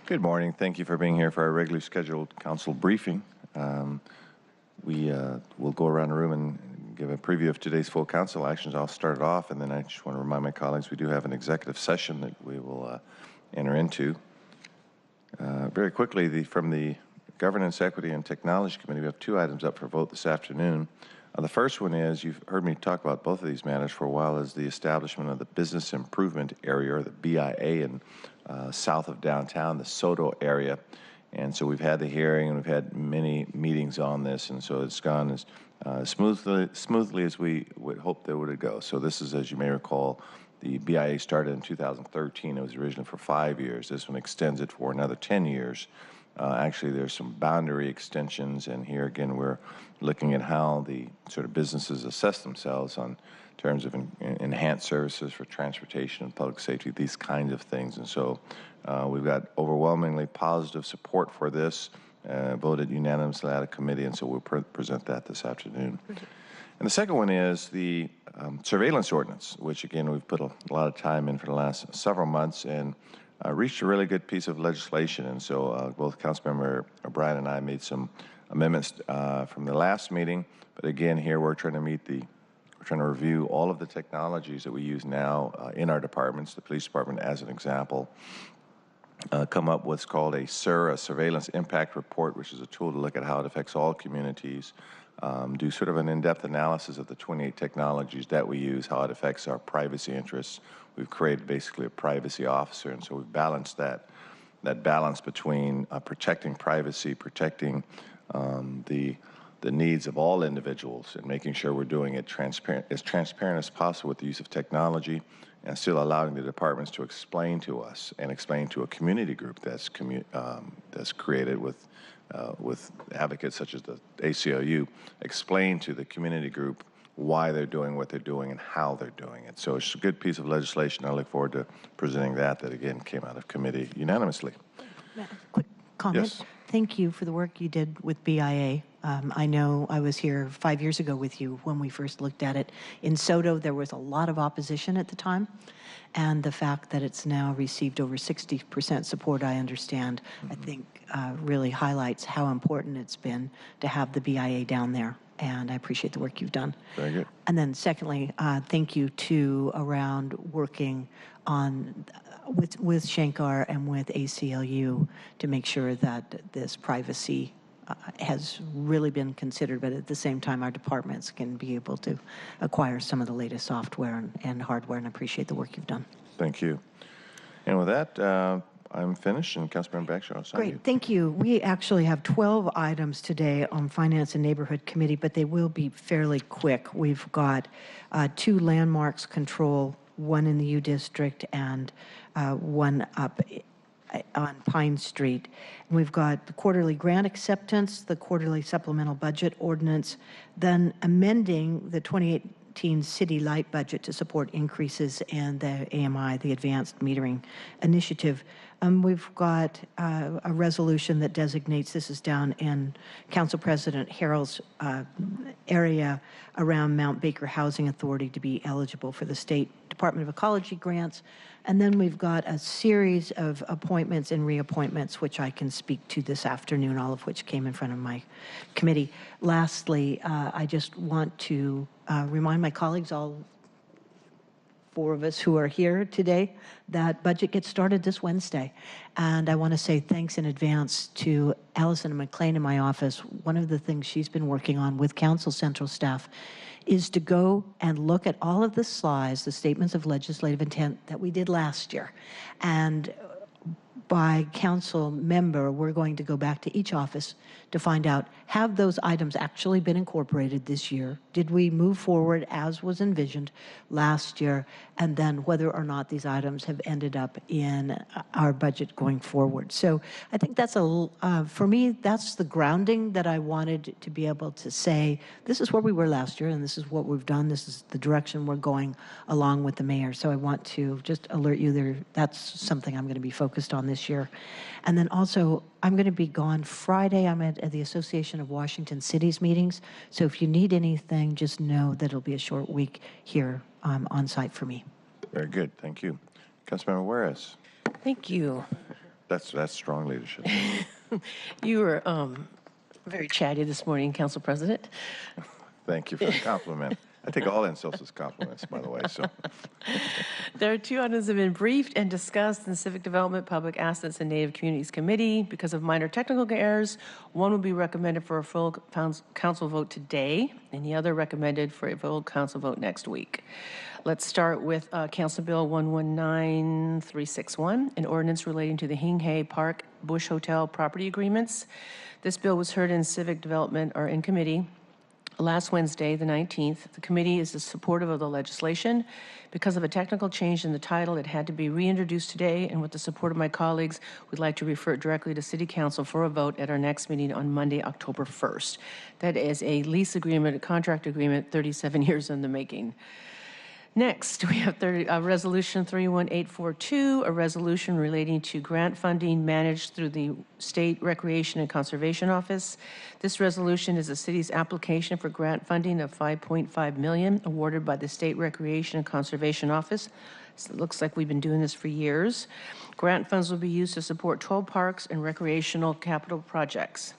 Good morning. Thank you for being here for our regularly scheduled council briefing. We will go around the room and give a preview of today's full council actions. I'll start it off, and then I just want to remind my colleagues we do have an executive session that we will enter into. Very quickly, from the Governance, Equity, and Technology Committee, we have two items up for vote this afternoon. The first one is, you've heard me talk about both of these matters for a while, is the establishment of the Business Improvement Area, or the BIA, in south of downtown, the Soto area. And so we've had the hearing and we've had many meetings on this, and so it's gone as smoothly as we would hope that it would go. So this is, as you may recall, the BIA started in 2013. It was originally for 5 years. This one extends it for another 10 years. Actually, there's some boundary extensions, and here again we're looking at how the sort of businesses assess themselves on terms of enhanced services for transportation and public safety, these kinds of things. And so we've got overwhelmingly positive support for this, voted unanimously out of committee, and so we'll present that this afternoon. And the second one is the surveillance ordinance, which again we've put a lot of time in for the last several months, and reached a really good piece of legislation. And so both Councilmember O'Brien and I made some amendments from the last meeting, but again here we're trying to review all of the technologies that we use now in our departments, the police department as an example, come up with what's called a SIR, a Surveillance Impact Report, which is a tool to look at how it affects all communities, do sort of an in-depth analysis of the 28 technologies that we use, how it affects our privacy interests. We've created basically a privacy officer, and so we've balanced that balance between protecting privacy, protecting the needs of all individuals, and making sure we're doing it as transparent as possible with the use of technology, and still allowing the departments to explain to us and explain to a community group that's created with advocates such as the ACLU, explain to the community group why they're doing what they're doing and how they're doing it. So it's a good piece of legislation. I look forward to presenting that again came out of committee unanimously. Quick comment. Yes. Thank you for the work you did with BIA. I know I was here 5 years ago with you when we first looked at it. In Soto, there was a lot of opposition at the time, and the fact that it's now received over 60% support, I understand, I think really highlights how important it's been to have the BIA down there, and I appreciate the work you've done. Very good. And then secondly, thank you too around working on with Shankar and with ACLU to make sure that this privacy has really been considered, but at the same time our departments can be able to acquire some of the latest software and hardware, and I appreciate the work you've done. Thank you. And with that, I'm finished, and Councilmember Bagshaw, Great, thank you. We actually have 12 items today on Finance and Neighborhood Committee, but they will be fairly quick. We've got 2 landmarks control, one in the U District and one up on Pine Street. And we've got the quarterly grant acceptance, the quarterly supplemental budget ordinance, then amending the 2018 city light budget to support increases in the AMI, the Advanced Metering Initiative. We've got a resolution that designates, this is down in Council President Harrell's area around Mount Baker Housing Authority to be eligible for the State Department of Ecology grants. And then we've got a series of appointments and reappointments, which I can speak to this afternoon, all of which came in front of my committee. Lastly, I just want to remind my colleagues, all 4 of us who are here today, that budget gets started this Wednesday. And I want to say thanks in advance to Allison McLean in my office. One of the things she's been working on with Council Central staff is to go and look at all of the slides, the statements of legislative intent that we did last year. And by council member, we're going to go back to each office to find out, have those items actually been incorporated this year? Did we move forward as was envisioned last year? And then whether or not these items have ended up in our budget going forward. So I think that's for me, that's the grounding that I wanted to be able to say, this is where we were last year and this is what we've done. This is the direction we're going along with the mayor. So I want to just alert you there, that's something I'm going to be focused on this year. And then also, I'm going to be gone Friday. I'm at the Association of Washington Cities meetings. So if you need anything, just know that it'll be a short week here on site for me. Very good. Thank you. Councilmember Juarez. Thank you. That's strong leadership. You were very chatty this morning, Council President. Thank you for the compliment. I take all insults as compliments, by the way, so. There are 2 items that have been briefed and discussed in the Civic Development, Public Assets, and Native Communities Committee. Because of minor technical errors, one will be recommended for a full council vote today, and the other recommended for a full council vote next week. Let's start with Council Bill 119361, an ordinance relating to the Hing Hay Park Bush Hotel property agreements. This bill was heard in Civic Development or in committee last Wednesday, the 19th. The committee is supportive of the legislation. Because of a technical change in the title, it had to be reintroduced today, and with the support of my colleagues, we'd like to refer it directly to City Council for a vote at our next meeting on Monday, October 1st. That is a lease agreement, a contract agreement, 37 years in the making. Next, we have Resolution 31842, a resolution relating to grant funding managed through the State Recreation and Conservation Office. This resolution is the city's application for grant funding of $5.5 million awarded by the State Recreation and Conservation Office. So it looks like we've been doing this for years. Grant funds will be used to support 12 parks and recreational capital projects.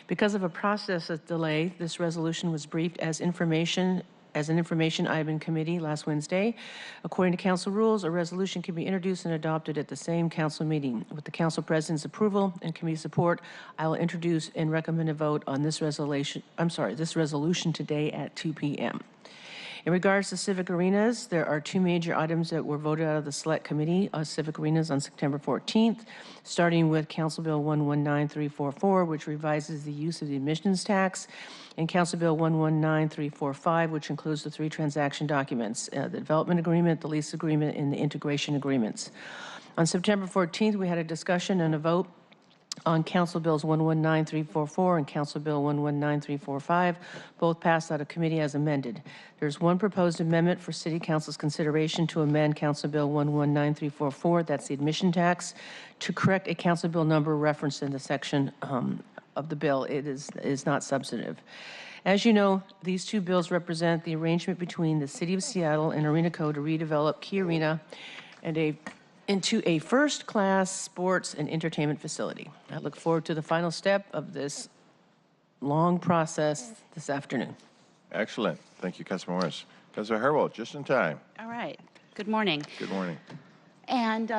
Because of a process delay, this resolution was briefed as an information item in committee last Wednesday. According to council rules, a resolution can be introduced and adopted at the same council meeting. With the council president's approval and committee support, I will introduce and recommend a vote on this resolution today at 2 p.m. In regards to civic arenas, there are 2 major items that were voted out of the Select Committee of Civic Arenas on September 14th, starting with Council Bill 119344, which revises the use of the admissions tax, and Council Bill 119345, which includes the 3 transaction documents, the development agreement, the lease agreement, and the integration agreements. On September 14th, we had a discussion and a vote on Council Bills 119344 and Council Bill 119345, both passed out of committee as amended. There's one proposed amendment for City Council's consideration to amend Council Bill 119344, that's the admission tax, to correct a Council Bill number referenced in the section of the bill. It is not substantive. As you know, these 2 bills represent the arrangement between the City of Seattle and Arena Co. to redevelop Key Arena into a first-class sports and entertainment facility. I look forward to the final step of this long process this afternoon. Excellent. Thank you, Councilor Morris. Councilor Herwold, just in time. All right. Good morning. Good morning. And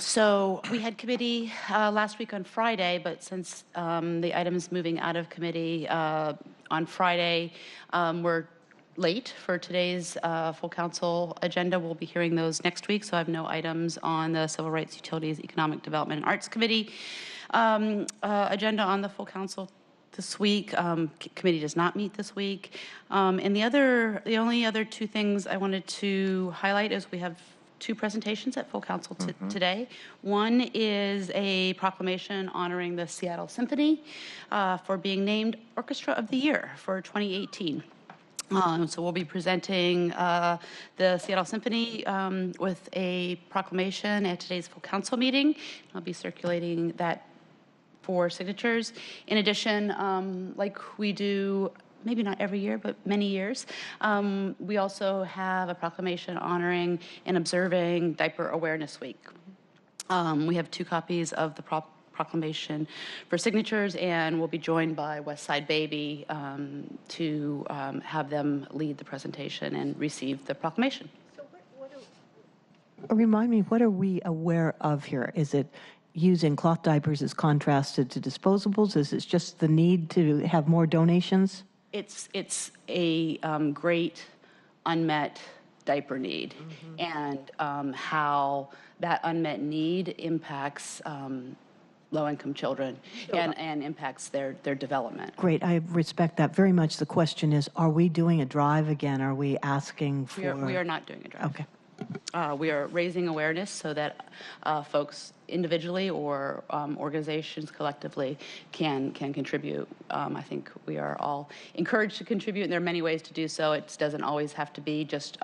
so we had committee last week on Friday, but since the items moving out of committee on Friday were late for today's full council agenda, we'll be hearing those next week. So I have no items on the Civil Rights, Utilities, Economic Development, and Arts Committee agenda on the full council this week. Committee does not meet this week. And the only other 2 things I wanted to highlight is we have 2 presentations at full council today. One is a proclamation honoring the Seattle Symphony for being named Orchestra of the Year for 2018. So we'll be presenting the Seattle Symphony with a proclamation at today's full council meeting. I'll be circulating that for signatures. In addition, like we do, maybe not every year, but many years, we also have a proclamation honoring and observing Diaper Awareness Week. We have 2 copies of the proclamation for signatures, and we'll be joined by Westside Baby to have them lead the presentation and receive the proclamation. So remind me, what are we aware of here? Is it using cloth diapers as contrasted to disposables? Is it just the need to have more donations? It's a great unmet diaper need, and how that unmet need impacts low-income children and impacts their development. Great, I respect that very much. The question is, are we doing a drive again? Are we asking for... We are not doing a drive. Okay. We are raising awareness so that folks individually or organizations collectively can contribute. I think we are all encouraged to contribute, and there are many ways to do so. It doesn't always have to be just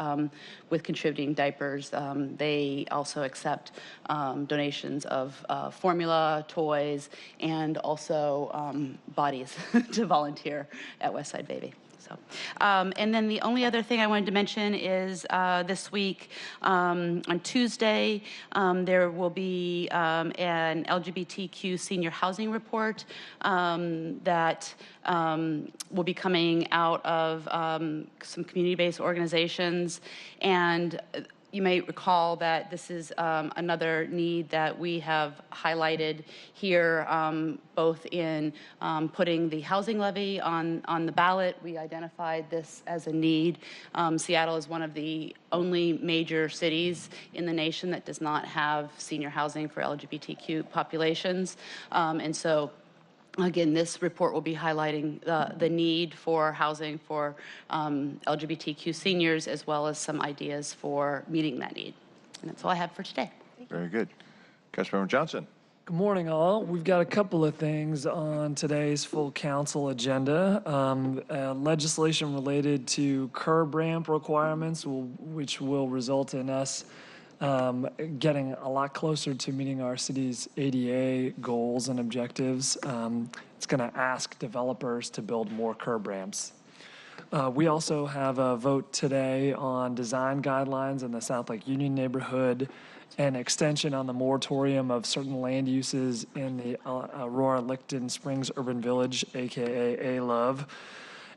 with contributing diapers. They also accept donations of formula, toys, and also bodies to volunteer at Westside Baby. So So, and then the only other thing I wanted to mention is this week on Tuesday, there will be an LGBTQ senior housing report that will be coming out of some community-based organizations. And you may recall that this is another need that we have highlighted here, both in putting the housing levy on the ballot. We identified this as a need. Seattle is one of the only major cities in the nation that does not have senior housing for LGBTQ populations. And so again, this report will be highlighting the need for housing for LGBTQ seniors, as well as some ideas for meeting that need. And that's all I have for today. Very good. Councilmember Johnson. Good morning, all. We've got a couple of things on today's full council agenda. Legislation related to curb ramp requirements, which will result in us getting a lot closer to meeting our city's ADA goals and objectives. It's going to ask developers to build more curb ramps. We also have a vote today on design guidelines in the South Lake Union neighborhood, an extension on the moratorium of certain land uses in the Aurora-Licton Springs Urban Village, aka A-Love,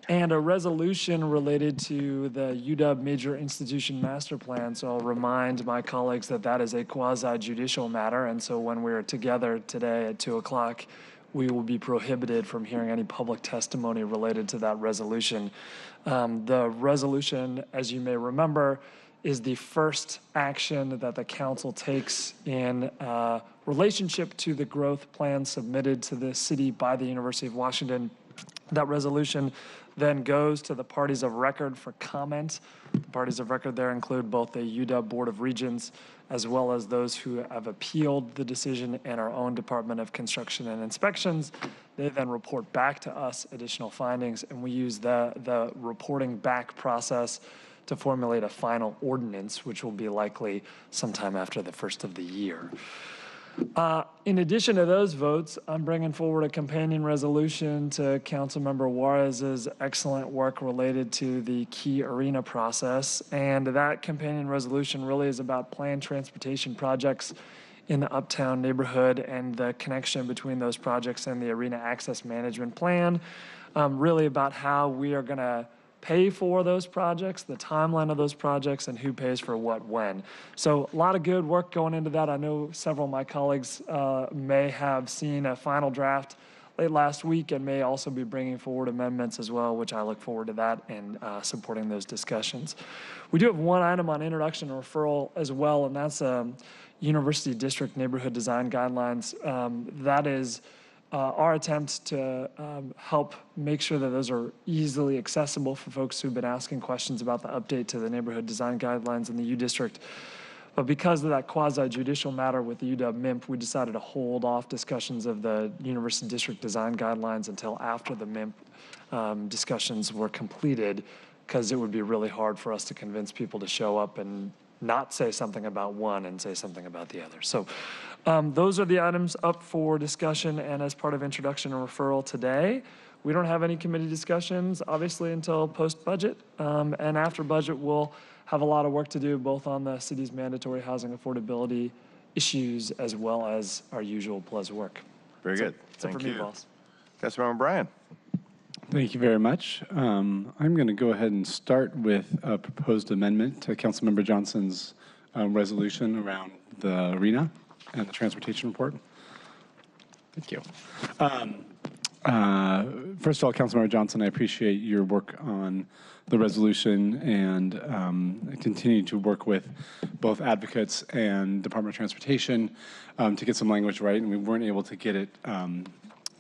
and a resolution related to the UW Major Institution Master Plan. So I'll remind my colleagues that that is a quasi-judicial matter, and so when we're together today at 2 o'clock, we will be prohibited from hearing any public testimony related to that resolution. The resolution, as you may remember, is the first action that the council takes in relationship to the growth plan submitted to the city by the University of Washington. That resolution then goes to the parties of record for comment. The parties of record there include both the UW Board of Regents, as well as those who have appealed the decision and our own Department of Construction and Inspections. They then report back to us additional findings, and we use the reporting back process to formulate a final ordinance, which will be likely sometime after the first of the year. In addition to those votes, I'm bringing forward a companion resolution to Councilmember Juarez's excellent work related to the key arena process. And that companion resolution really is about planned transportation projects in the Uptown neighborhood and the connection between those projects and the arena access management plan. Really about how we are going to pay for those projects, the timeline of those projects, and who pays for what when. So a lot of good work going into that. I know several of my colleagues may have seen a final draft late last week and may also be bringing forward amendments as well, which I look forward to that and supporting those discussions. We do have one item on introduction and referral as well, and that's University District Neighborhood Design Guidelines. That is our attempt to help make sure that those are easily accessible for folks who've been asking questions about the update to the neighborhood design guidelines in the U District. But because of that quasi-judicial matter with the UW MIMP, we decided to hold off discussions of the University District design guidelines until after the MIMP discussions were completed, because it would be really hard for us to convince people to show up and not say something about one and say something about the other. So those are the items up for discussion and as part of introduction and referral today. We don't have any committee discussions, obviously, until post-budget. And after budget, we'll have a lot of work to do, both on the city's mandatory housing affordability issues as well as our usual pleasant work. Very good. That's it for me, boss. Councilmember Bryan. Thank you very much. I'm going to go ahead and start with a proposed amendment to Councilmember Johnson's resolution around the arena and the transportation report. Thank you. First of all, Councilmember Johnson, I appreciate your work on the resolution, and I continue to work with both advocates and Department of Transportation to get some language right, and we weren't able to get it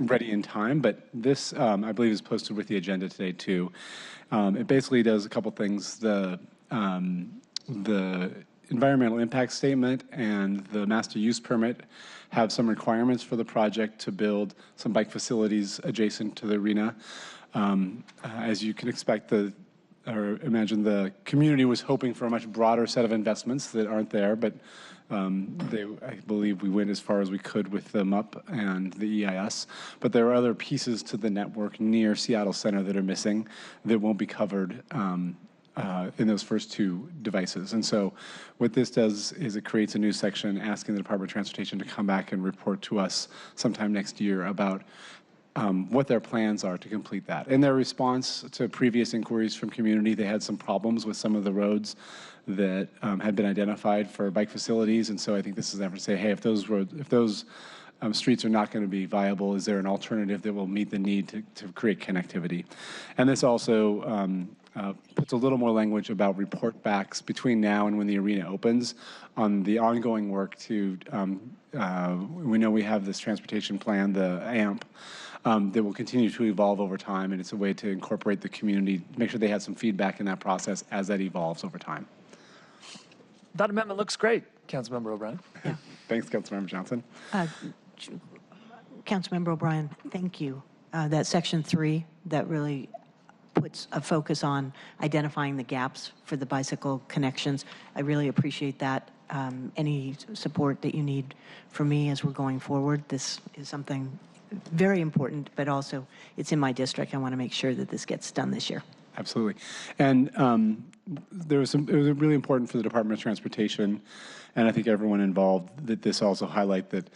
ready in time, but this, I believe, is posted with the agenda today, too. It basically does a couple things. The environmental impact statement and the master use permit have some requirements for the project to build some bike facilities adjacent to the arena. As you can expect, the or imagine the community was hoping for a much broader set of investments that aren't there, but I believe we went as far as we could with the MUP and the EIS. But there are other pieces to the network near Seattle Center that are missing that won't be covered in those first two devices. And so what this does is it creates a new section asking the Department of Transportation to come back and report to us sometime next year about what their plans are to complete that. In their response to previous inquiries from community, they had some problems with some of the roads that had been identified for bike facilities, and so I think this is an effort to say, hey, if those streets are not going to be viable, is there an alternative that will meet the need to create connectivity? And this also puts a little more language about report backs between now and when the arena opens on the ongoing work to, we know we have this transportation plan, the AMP, that will continue to evolve over time, and it's a way to incorporate the community, make sure they have some feedback in that process as that evolves over time. That amendment looks great, Councilmember O'Brien. Yeah. Thanks, Councilmember Johnson. Councilmember O'Brien, thank you. That section 3, that really puts a focus on identifying the gaps for the bicycle connections. I really appreciate that. Any support that you need from me as we're going forward, this is something very important, but also it's in my district. I want to make sure that this gets done this year. Absolutely. And it was really important for the Department of Transportation, and I think everyone involved, that this also highlight that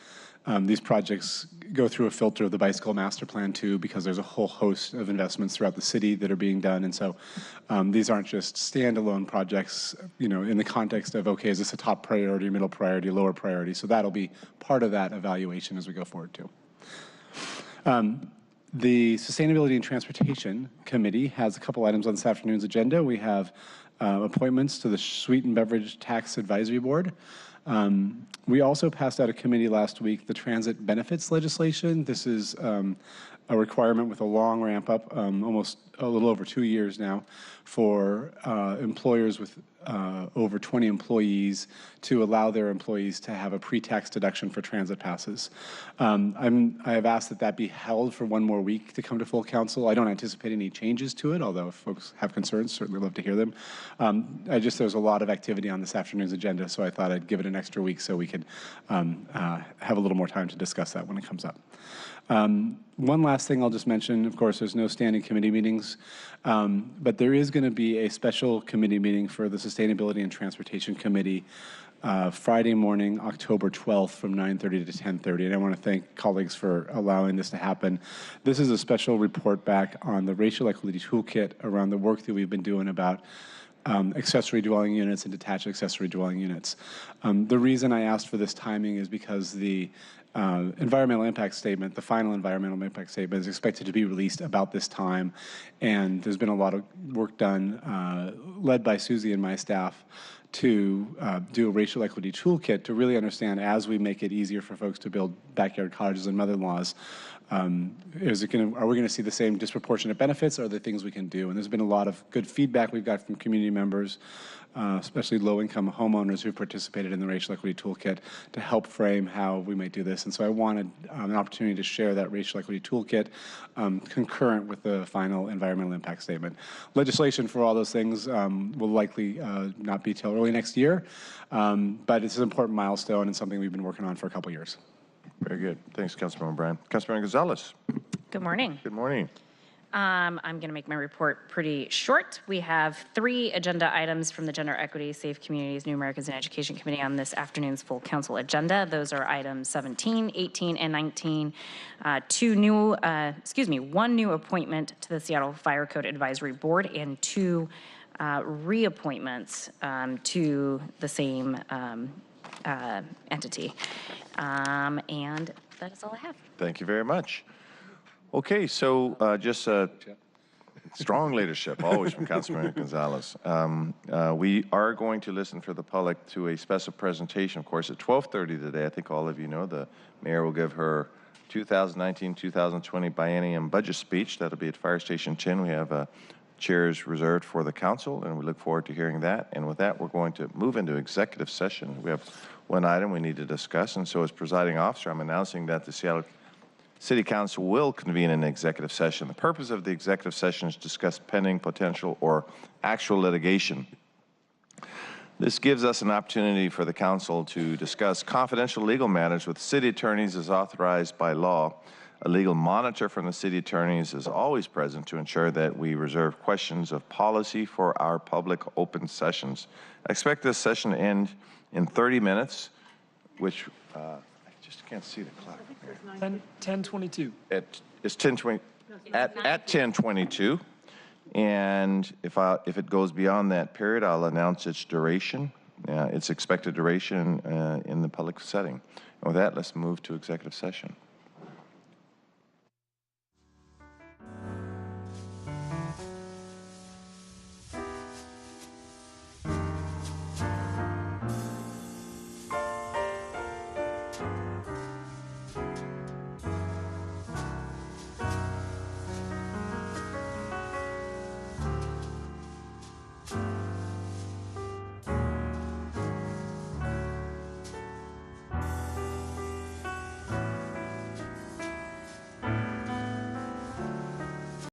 these projects go through a filter of the bicycle master plan too, because there's a whole host of investments throughout the city that are being done. And so these aren't just standalone projects, you know, in the context of, okay, is this a top priority, middle priority, lower priority? So that'll be part of that evaluation as we go forward too. The Sustainability and Transportation Committee has a couple items on this afternoon's agenda. We have appointments to the Sweet and Beverage Tax Advisory Board. We also passed out a committee last week, the transit benefits legislation. This is a requirement with a long ramp up, almost a little over 2 years now, for employers with over 20 employees to allow their employees to have a pre-tax deduction for transit passes. I have asked that be held for one more week to come to full council. I don't anticipate any changes to it, although if folks have concerns, certainly love to hear them. There's a lot of activity on this afternoon's agenda, so I thought I'd give it an extra week so we could have a little more time to discuss that when it comes up. One last thing I'll just mention, of course, there's no standing committee meetings, but there is going to be a special committee meeting for the Sustainability and Transportation Committee Friday morning, October 12th from 9:30 to 10:30. And I want to thank colleagues for allowing this to happen. This is a special report back on the Racial Equity Toolkit around the work that we've been doing about accessory dwelling units and detached accessory dwelling units. The reason I asked for this timing is because the environmental impact statement, the final environmental impact statement, is expected to be released about this time, and there's been a lot of work done led by Susie and my staff to do a racial equity toolkit to really understand, as we make it easier for folks to build backyard cottages and mother-in-laws, are we going to see the same disproportionate benefits, or are there things we can do? And there's been a lot of good feedback we've got from community members, especially low-income homeowners who participated in the Racial Equity Toolkit, to help frame how we might do this. And so I wanted an opportunity to share that Racial Equity Toolkit concurrent with the final environmental impact statement. Legislation for all those things will likely not be till early next year, but it's an important milestone and something we've been working on for a couple years. Very good. Thanks, Councilmember O'Brien. Councilmember Gonzalez. Good morning. Good morning. I'm going to make my report pretty short. We have 3 agenda items from the Gender Equity, Safe Communities, New Americans, and Education Committee on this afternoon's full council agenda. Those are items 17, 18, and 19. One new appointment to the Seattle Fire Code Advisory Board and 2 reappointments to the same entity. And that is all I have. Thank you very much. Okay, so just strong leadership, always from Councilmember Gonzalez. We are going to listen for the public to a special presentation, of course, at 12:30 today. I think all of you know the mayor will give her 2019-2020 biennium budget speech. That'll be at Fire Station 10. We have chairs reserved for the council, and we look forward to hearing that. And with that, we're going to move into executive session. We have one item we need to discuss, and so as presiding officer, I'm announcing that the Seattle City Council will convene an executive session. The purpose of the executive session is to discuss pending, potential, or actual litigation. This gives us an opportunity for the council to discuss confidential legal matters with city attorneys as authorized by law. A legal monitor from the city attorneys is always present to ensure that we reserve questions of policy for our public open sessions. I expect this session to end in 30 minutes, which I just can't see the clock. 10:22. It's 10:20 at 10:22. And if it goes beyond that period, I'll announce its duration, its expected duration in the public setting. And with that, let's move to executive session.